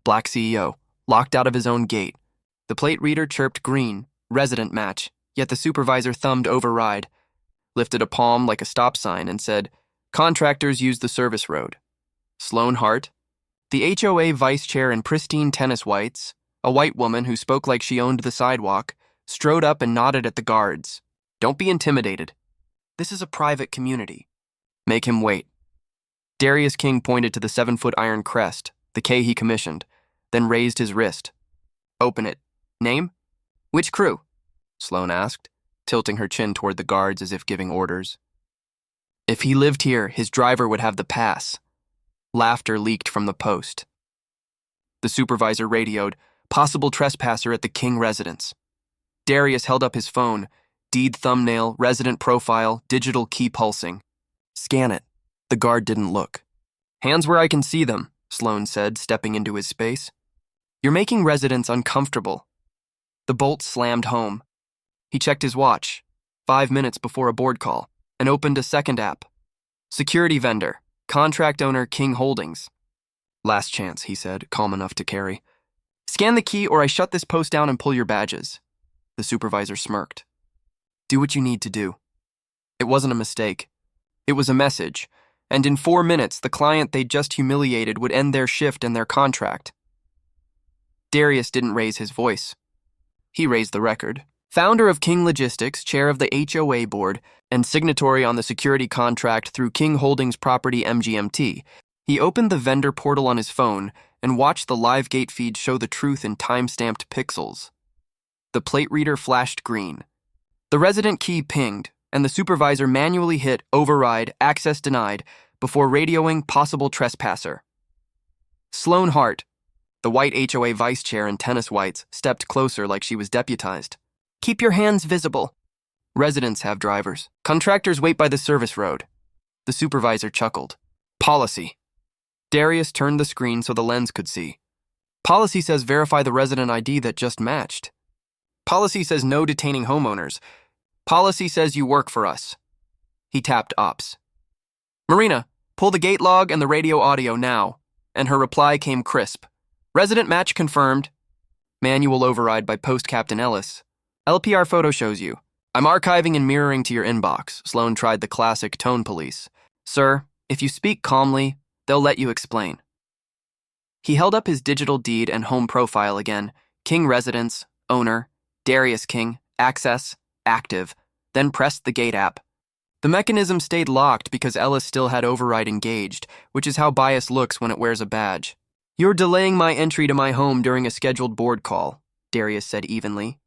Black CEO, locked out of his own gate. The plate reader chirped green, resident match, yet the supervisor thumbed override, lifted a palm like a stop sign, and said, contractors use the service road. Sloane Hart, the HOA vice chair in pristine tennis whites, a white woman who spoke like she owned the sidewalk, strode up and nodded at the guards. Don't be intimidated. This is a private community. Make him wait. Darius King pointed to the 7-foot iron crest, the K he commissioned, then raised his wrist. Open it. Name? Which crew? Sloane asked, tilting her chin toward the guards as if giving orders. If he lived here, his driver would have the pass. Laughter leaked from the post. The supervisor radioed, possible trespasser at the King residence. Darius held up his phone, deed thumbnail, resident profile, digital key pulsing. Scan it. The guard didn't look. Hands where I can see them, Sloane said, stepping into his space. You're making residents uncomfortable. The bolt slammed home. He checked his watch, 5 minutes before a board call, and opened a second app. Security vendor, contract owner King Holdings. Last chance, he said, calm enough to carry. Scan the key or I shut this post down and pull your badges. The supervisor smirked. Do what you need to do. It wasn't a mistake. It was a message, and in 4 minutes, the client they'd just humiliated would end their shift and their contract. Darius didn't raise his voice. He raised the record. Founder of King Logistics, chair of the HOA board, and signatory on the security contract through King Holdings Property MGMT, he opened the vendor portal on his phone and watched the live gate feed show the truth in time-stamped pixels. The plate reader flashed green. The resident key pinged, and the supervisor manually hit override, access denied, before radioing possible trespasser. Sloane Hart, the white HOA vice chair in tennis whites, stepped closer like she was deputized. Keep your hands visible. Residents have drivers. Contractors wait by the service road. The supervisor chuckled. Policy. Darius turned the screen so the lens could see. Policy says verify the resident ID that just matched. Policy says no detaining homeowners. Policy says you work for us. He tapped ops. Marina, pull the gate log and the radio audio now. And her reply came crisp. Resident match confirmed. Manual override by Post Captain Ellis. LPR photo shows you. I'm archiving and mirroring to your inbox. Sloane tried the classic tone police. Sir, if you speak calmly, they'll let you explain. He held up his digital deed and home profile again. King residence, owner, Darius King, access, active, then pressed the gate app. The mechanism stayed locked because Ellis still had override engaged, which is how bias looks when it wears a badge. You're delaying my entry to my home during a scheduled board call, Darius said evenly.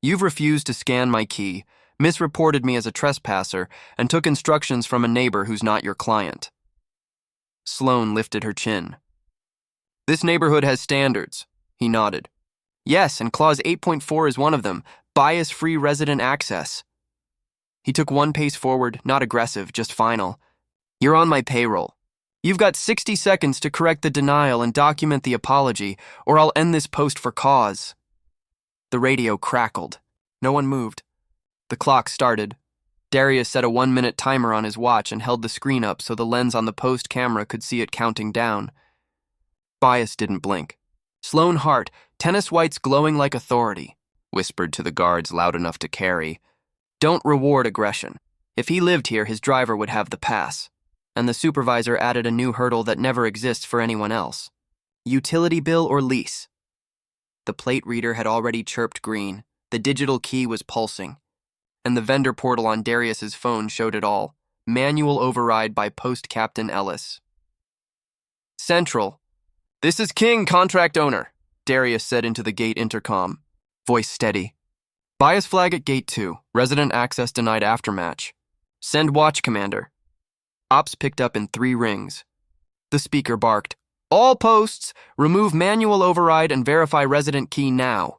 You've refused to scan my key, misreported me as a trespasser, and took instructions from a neighbor who's not your client. Sloane lifted her chin. This neighborhood has standards, he nodded. Yes, and Clause 8.4 is one of them, bias-free resident access. He took one pace forward, not aggressive, just final. You're on my payroll. You've got 60 seconds to correct the denial and document the apology, or I'll end this post for cause. The radio crackled. No one moved. The clock started. Darius set a 1-minute timer on his watch and held the screen up so the lens on the post camera could see it counting down. Bias didn't blink. Sloane Hart, tennis whites glowing like authority, whispered to the guards loud enough to carry. Don't reward aggression. If he lived here, his driver would have the pass. And the supervisor added a new hurdle that never exists for anyone else. Utility bill or lease. The plate reader had already chirped green. The digital key was pulsing. And the vendor portal on Darius's phone showed it all. Manual override by Post Captain Ellis. Central. This is King, contract owner, Darius said into the gate intercom. Voice steady. Bias flag at gate 2. Resident access denied aftermatch. Send watch commander. Ops picked up in 3 rings. The speaker barked. All posts, remove manual override and verify resident key now.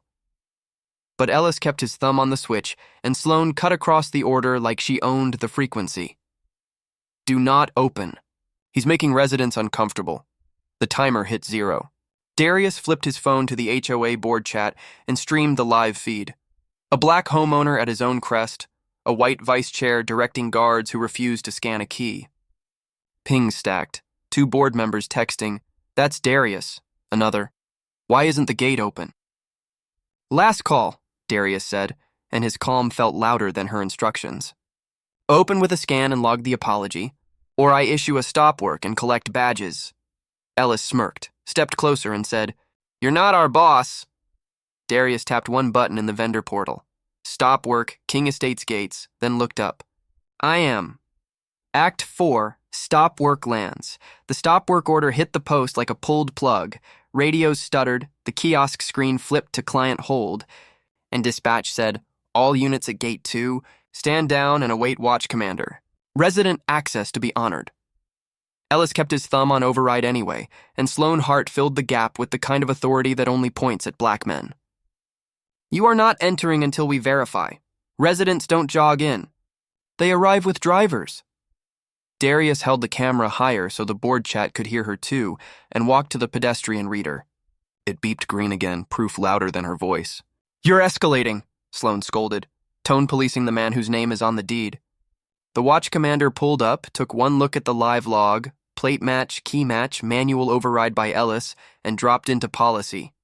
But Ellis kept his thumb on the switch, and Sloane cut across the order like she owned the frequency. Do not open. He's making residents uncomfortable. The timer hit 0. Darius flipped his phone to the HOA board chat and streamed the live feed. A black homeowner at his own crest, a white vice chair directing guards who refused to scan a key. Pings stacked, 2 board members texting, That's Darius, another. Why isn't the gate open? Last call, Darius said, and his calm felt louder than her instructions. Open with a scan and log the apology, or I issue a stop work and collect badges. Ellis smirked, stepped closer, and said, You're not our boss. Darius tapped one button in the vendor portal. Stop work, King Estates gates, then looked up. I am. Act 4, stop work lands. The stop work order hit the post like a pulled plug. Radios stuttered, the kiosk screen flipped to client hold, and dispatch said, All units at gate 2, stand down and await watch commander. Resident access to be honored. Ellis kept his thumb on override anyway, and Sloan Hart filled the gap with the kind of authority that only points at black men. You are not entering until we verify. Residents don't jog in. They arrive with drivers. Darius held the camera higher so the board chat could hear her too, and walked to the pedestrian reader. It beeped green again, proof louder than her voice. You're escalating, Sloan scolded, tone policing the man whose name is on the deed. The watch commander pulled up, took one look at the live log, plate match, key match, manual override by Ellis, and dropped into policy.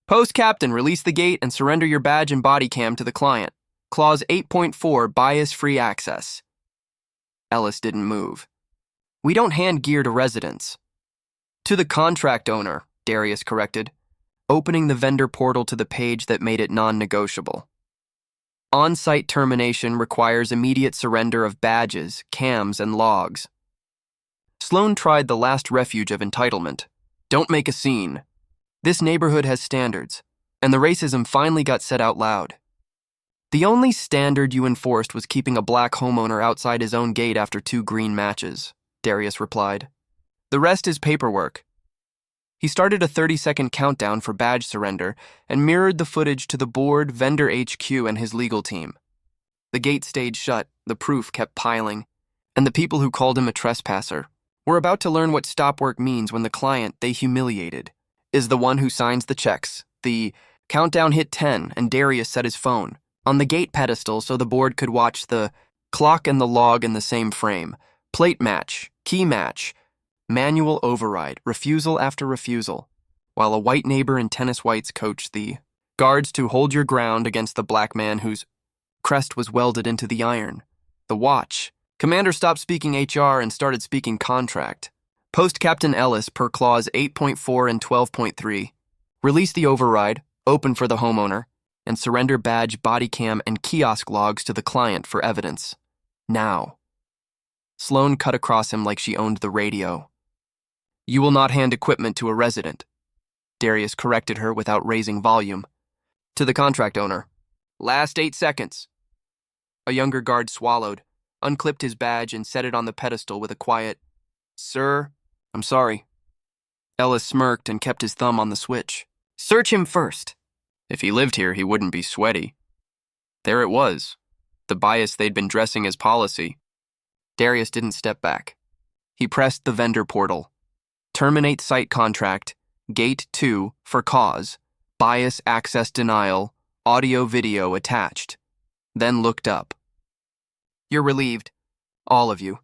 Post captain, release the gate and surrender your badge and body cam to the client. Clause 8.4, bias-free access. Ellis didn't move. We don't hand gear to residents. To the contract owner, Darius corrected, opening the vendor portal to the page that made it non-negotiable. On-site termination requires immediate surrender of badges, cams, and logs. Sloan tried the last refuge of entitlement. Don't make a scene. This neighborhood has standards, and the racism finally got said out loud. The only standard you enforced was keeping a black homeowner outside his own gate after 2 green matches, Darius replied. The rest is paperwork. He started a 30-second countdown for badge surrender and mirrored the footage to the board, vendor HQ, and his legal team. The gate stayed shut, the proof kept piling, and the people who called him a trespasser were about to learn what stop work means when the client they humiliated is the one who signs the checks. The countdown hit 10, and Darius set his phone on the gate pedestal so the board could watch the clock and the log in the same frame. Plate match, key match, manual override, refusal after refusal, while a white neighbor in tennis whites coached the guards to hold your ground against the black man whose crest was welded into the iron. The watch. Commander stopped speaking HR and started speaking contract. Post Captain Ellis per clause 8.4 and 12.3. Release the override, open for the homeowner, and surrender badge, body cam, and kiosk logs to the client for evidence. Now. Sloan cut across him like she owned the radio. You will not hand equipment to a resident. Darius corrected her without raising volume. To the contract owner. Last 8 seconds. A younger guard swallowed, unclipped his badge, and set it on the pedestal with a quiet, Sir, I'm sorry. Ellis smirked and kept his thumb on the switch. Search him first. If he lived here, he wouldn't be sweaty. There it was, the bias they'd been dressing as policy. Darius didn't step back. He pressed the vendor portal. Terminate site contract, gate 2 for cause, bias access denial, audio-video attached. Then looked up. You're relieved, all of you.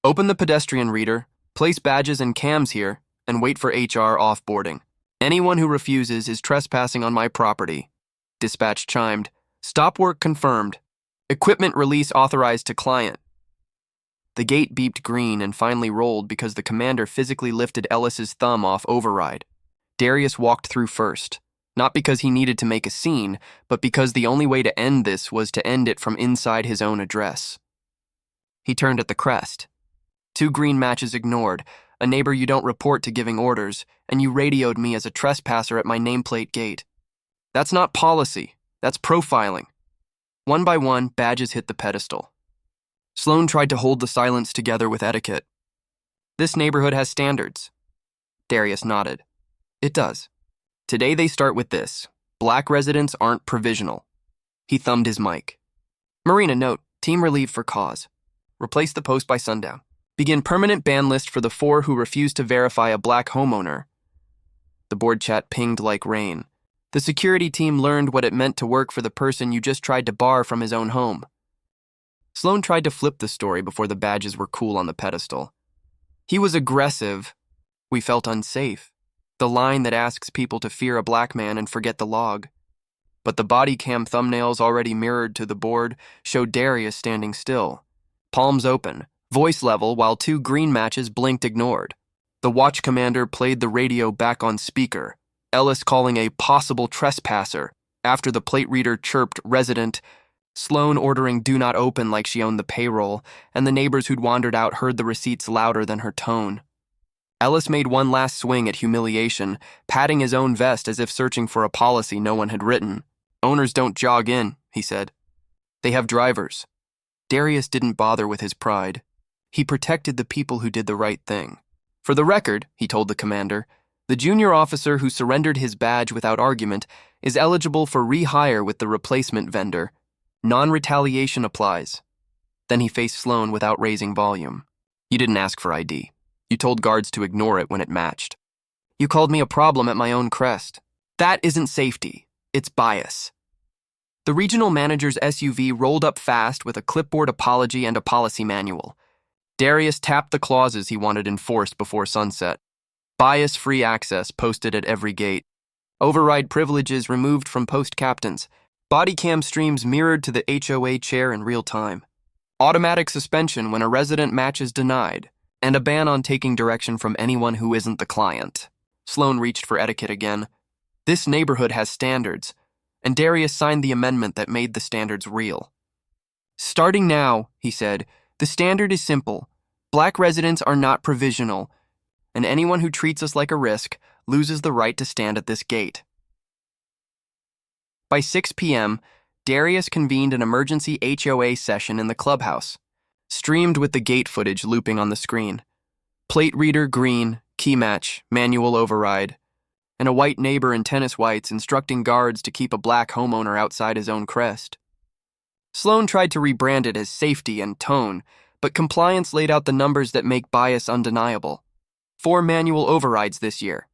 Open the pedestrian reader, place badges and cams here, and wait for HR offboarding. Anyone who refuses is trespassing on my property. Dispatch chimed. Stop work confirmed. Equipment release authorized to client. The gate beeped green and finally rolled because the commander physically lifted Ellis's thumb off override. Darius walked through first, not because he needed to make a scene, but because the only way to end this was to end it from inside his own address. He turned at the crest. 2 green matches ignored, a neighbor you don't report to giving orders, and you radioed me as a trespasser at my nameplate gate. That's not policy, that's profiling. One by one, badges hit the pedestal. Sloan tried to hold the silence together with etiquette. This neighborhood has standards. Darius nodded. It does. Today they start with this. Black residents aren't provisional. He thumbed his mic. Marina, note, team relieved for cause. Replace the post by sundown. Begin permanent ban list for the 4 who refuse to verify a black homeowner. The board chat pinged like rain. The security team learned what it meant to work for the person you just tried to bar from his own home. Sloan tried to flip the story before the badges were cool on the pedestal. He was aggressive. We felt unsafe. the line that asks people to fear a black man and forget the log. But the body cam thumbnails already mirrored to the board showed Darius standing still, palms open, voice level, while 2 green matches blinked ignored. The watch commander played the radio back on speaker, Ellis calling a possible trespasser after the plate reader chirped resident, Sloan ordering do not open like she owned the payroll, and the neighbors who'd wandered out heard the receipts louder than her tone. Ellis made one last swing at humiliation, patting his own vest as if searching for a policy no one had written. Owners don't jog in, he said. They have drivers. Darius didn't bother with his pride. He protected the people who did the right thing. For the record, he told the commander, the junior officer who surrendered his badge without argument is eligible for rehire with the replacement vendor. Non-retaliation applies. Then he faced Sloan without raising volume. You didn't ask for ID. You told guards to ignore it when it matched. You called me a problem at my own crest. That isn't safety. It's bias. The regional manager's SUV rolled up fast with a clipboard apology and a policy manual. Darius tapped the clauses he wanted enforced before sunset. Bias-free access posted at every gate. Override privileges removed from post captains. Body cam streams mirrored to the HOA chair in real time. Automatic suspension when a resident match is denied. And a ban on taking direction from anyone who isn't the client. Sloan reached for etiquette again. This neighborhood has standards, and Darius signed the amendment that made the standards real. Starting now, he said, the standard is simple. Black residents are not provisional, and anyone who treats us like a risk loses the right to stand at this gate. By 6 p.m., Darius convened an emergency HOA session in the clubhouse, streamed with the gate footage looping on the screen. Plate reader green, key match, manual override, and a white neighbor in tennis whites instructing guards to keep a black homeowner outside his own crest. Sloan tried to rebrand it as safety and tone, but compliance laid out the numbers that make bias undeniable. 4 manual overrides this year,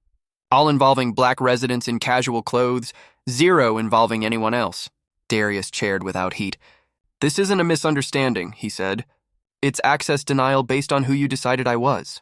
all involving black residents in casual clothes, 0 involving anyone else. Darius chaired without heat. This isn't a misunderstanding, he said. It's access denial based on who you decided I was.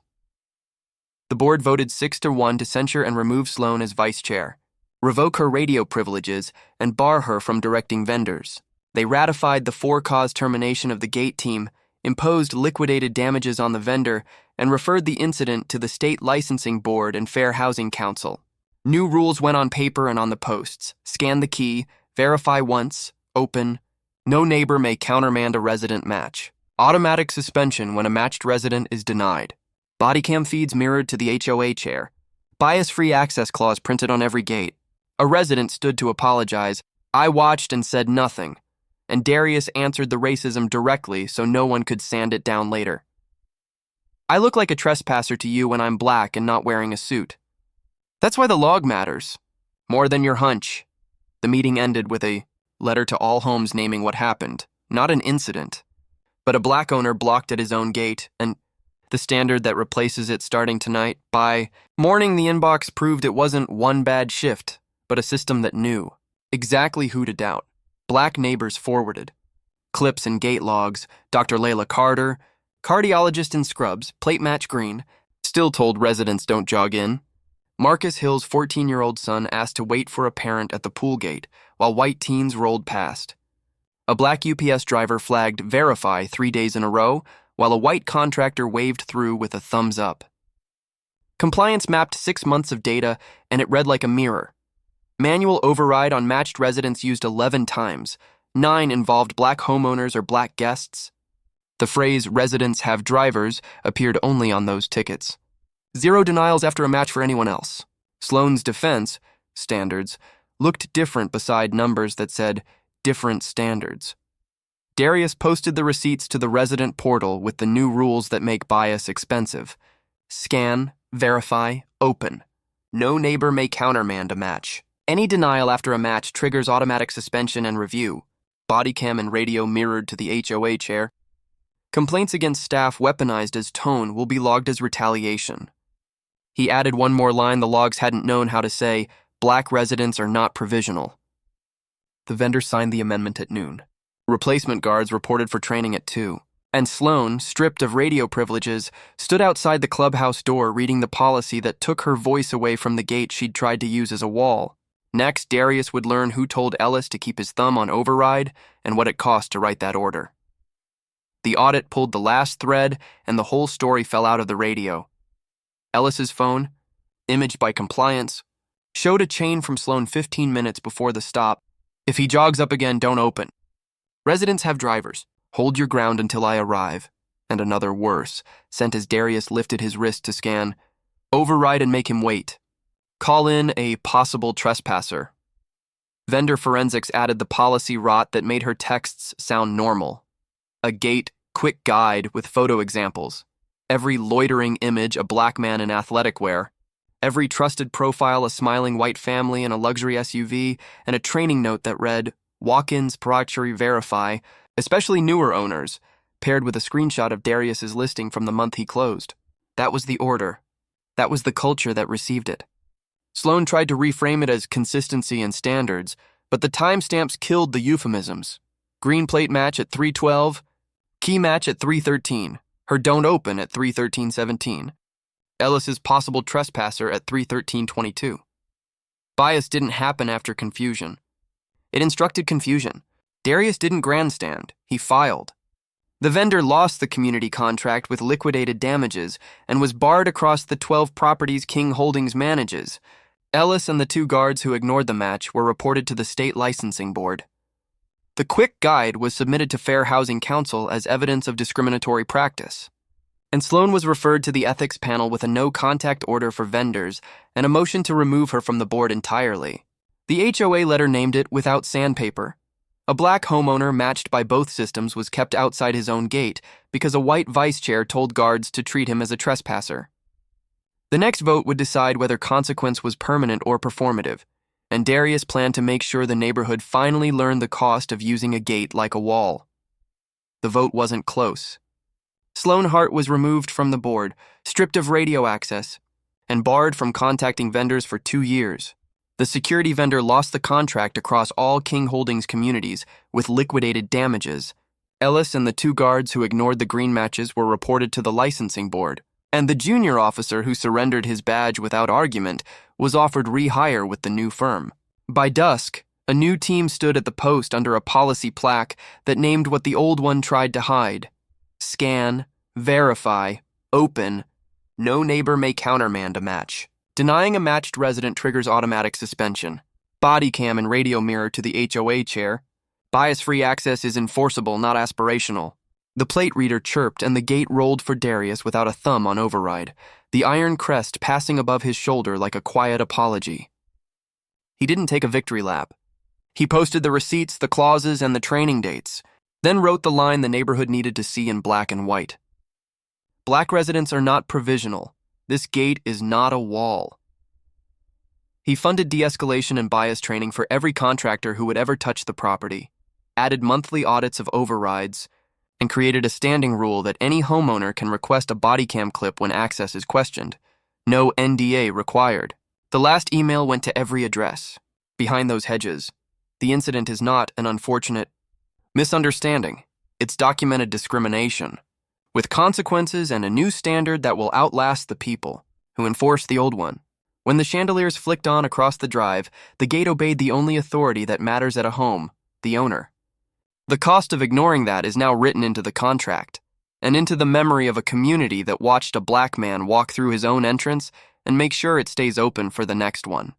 The board voted 6-1 to censure and remove Sloan as vice chair, revoke her radio privileges, and bar her from directing vendors. They ratified the for-cause termination of the gate team, imposed liquidated damages on the vendor, and referred the incident to the State Licensing Board and Fair Housing Council. New rules went on paper and on the posts. Scan the key, verify once, open. No neighbor may countermand a resident match. Automatic suspension when a matched resident is denied. Bodycam feeds mirrored to the HOA chair. Bias-free access clause printed on every gate. A resident stood to apologize. I watched and said nothing. And Darius answered the racism directly so no one could sand it down later. I look like a trespasser to you when I'm black and not wearing a suit. That's why the log matters. More than your hunch. The meeting ended with a letter to all homes naming what happened, not an incident. But a black owner blocked at his own gate, and the standard that replaces it starting tonight. By morning, the inbox proved it wasn't one bad shift, but a system that knew exactly who to doubt. Black neighbors forwarded. Clips and gate logs, Dr. Layla Carter, cardiologist in scrubs, plate match green, still told residents don't jog in. Marcus Hill's 14-year-old son asked to wait for a parent at the pool gate while white teens rolled past. A black UPS driver flagged verify 3 days in a row, while a white contractor waved through with a thumbs up. Compliance mapped 6 months of data, and it read like a mirror. Manual override on matched residents used 11 times. 9 involved black homeowners or black guests. The phrase residents have drivers appeared only on those tickets. 0 denials after a match for anyone else. Sloan's defense, standards, looked different beside numbers that said different standards. Darius posted the receipts to the resident portal with the new rules that make bias expensive. Scan, verify, open. No neighbor may countermand a match. Any denial after a match triggers automatic suspension and review. Bodycam and radio mirrored to the HOA chair. Complaints against staff weaponized as tone will be logged as retaliation. He added one more line the logs hadn't known how to say, black residents are not provisional. The vendor signed the amendment at noon. Replacement guards reported for training at 2. And Sloane, stripped of radio privileges, stood outside the clubhouse door reading the policy that took her voice away from the gate she'd tried to use as a wall. Next, Darius would learn who told Ellis to keep his thumb on override and what it cost to write that order. The audit pulled the last thread, and the whole story fell out of the radio. Ellis's phone, imaged by compliance, showed a chain from Sloane 15 minutes before the stop. If he jogs up again, don't open. Residents have drivers. Hold your ground until I arrive. And another worse, sent as Darius lifted his wrist to scan. Override and make him wait. Call in a possible trespasser. Vendor forensics added the policy rot that made her texts sound normal. A gate, quick guide with photo examples. Every loitering image a black man in athletic wear. Every trusted profile a smiling white family in a luxury SUV, and a training note that read, walk-ins proprietary verify, especially newer owners, paired with a screenshot of Darius's listing from the month he closed. That was the order. That was the culture that received it. Sloane tried to reframe it as consistency and standards, but the timestamps killed the euphemisms. Green plate match at 3:12, key match at 3:13, her don't open at 3:13:17, Ellis's possible trespasser at 3:13:22. Bias didn't happen after confusion. It instructed confusion. Darius didn't grandstand, he filed. The vendor lost the community contract with liquidated damages and was barred across the 12 properties King Holdings manages. Ellis and the 2 guards who ignored the match were reported to the state licensing board. The quick guide was submitted to Fair Housing Council as evidence of discriminatory practice. And Sloane was referred to the ethics panel with a no-contact order for vendors and a motion to remove her from the board entirely. The HOA letter named it without sandpaper. A black homeowner matched by both systems was kept outside his own gate because a white vice chair told guards to treat him as a trespasser. The next vote would decide whether consequence was permanent or performative, and Darius planned to make sure the neighborhood finally learned the cost of using a gate like a wall. The vote wasn't close. Sloane Hart was removed from the board, stripped of radio access, and barred from contacting vendors for 2 years. The security vendor lost the contract across all King Holdings communities with liquidated damages. Ellis and the 2 guards who ignored the green matches were reported to the licensing board, and the junior officer who surrendered his badge without argument was offered rehire with the new firm. By dusk, a new team stood at the post under a policy plaque that named what the old one tried to hide. Scan, verify, open, no neighbor may countermand a match. Denying a matched resident triggers automatic suspension. Body cam and radio mirror to the HOA chair. Bias-free access is enforceable, not aspirational. The plate reader chirped and the gate rolled for Darius without a thumb on override, the iron crest passing above his shoulder like a quiet apology. He didn't take a victory lap. He posted the receipts, the clauses, and the training dates, then wrote the line the neighborhood needed to see in black and white. Black residents are not provisional. This gate is not a wall. He funded de-escalation and bias training for every contractor who would ever touch the property, added monthly audits of overrides, and created a standing rule that any homeowner can request a body cam clip when access is questioned. No NDA required. The last email went to every address. Behind those hedges, the incident is not an unfortunate misunderstanding. It's documented discrimination, with consequences and a new standard that will outlast the people who enforce the old one. When the chandeliers flicked on across the drive, the gate obeyed the only authority that matters at a home, the owner. The cost of ignoring that is now written into the contract, and into the memory of a community that watched a black man walk through his own entrance and make sure it stays open for the next one.